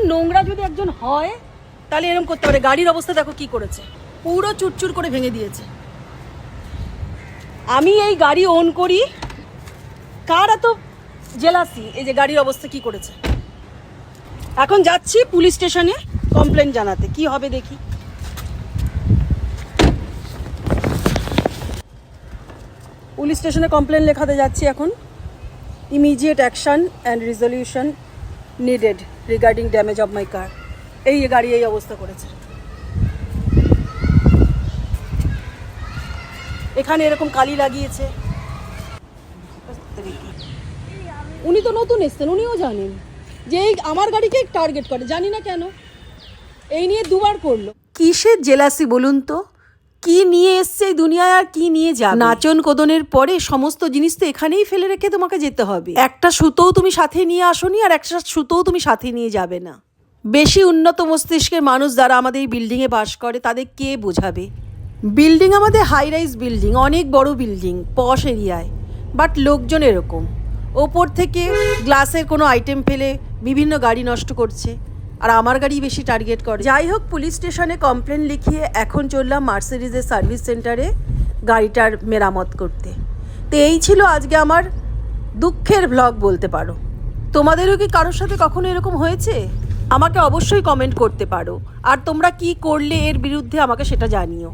নোংরা যদি একজন হয় তাহলে এরকম করতে পারে। গাড়ির অবস্থা দেখো কি করেছে, পুরো চুরচুর করে ভেঙে দিয়েছে। আমি এই গাড়ি ওন করি, কার এত জেলাসি, এই যে গাড়ির অবস্থা কি করেছে। এখন যাচ্ছি পুলিশ স্টেশনে কমপ্লেন জানাতে, কি হবে দেখি। পুলিশ স্টেশনে কমপ্লেন লেখাতে যাচ্ছি এখন। Immediate action and resolution needed regarding damage of my car. এই গাড়ি এই অবস্থা করেছে, এখানে এরকম কালি লাগিয়েছে। উনি তো নতুন এসছেন, উনিও জানেন যে এই আমার গাড়িকে টার্গেট করে, জানি না কেন, এই নিয়ে দুবার করলো। কিসের জেলাসি বলুন তো? কি নিয়ে এসছে এই দুনিয়ায় আর কি নিয়ে যাবে? নাচন কোদনের পরে সমস্ত জিনিস তো এখানেই ফেলে রেখে তোমাকে যেতে হবে। একটা সুতোও তুমি সাথে নিয়ে আসোনি, আর একটা সুতোও তুমি সাথে নিয়ে যাবে না। বেশি উন্নত মস্তিষ্কের মানুষ যারা আমাদের এই বিল্ডিংয়ে বাস করে তাদের কে বোঝাবে? বিল্ডিং আমাদের হাই রাইজ বিল্ডিং, অনেক বড় বিল্ডিং, পশ এরিয়ায়, বাট লোকজন এরকম ওপর থেকে গ্লাসের কোনো আইটেম ফেলে বিভিন্ন গাড়ি নষ্ট করছে, আর আমার গাড়ি বেশি টার্গেট করে। যাই হোক, পুলিশ স্টেশনে কমপ্লেন লিখিয়ে এখন চললাম মার্সিডিজের সার্ভিস সেন্টারে গাড়িটার মেরামত করতে। তো এই ছিল আজকে আমার দুঃখের ব্লগ বলতে পারো। তোমাদেরও কি কারোর সাথে কখনো এরকম হয়েছে? আমাকে অবশ্যই কমেন্ট করতে পারো, আর তোমরা কি করলে এর বিরুদ্ধে আমাকে সেটা জানিও।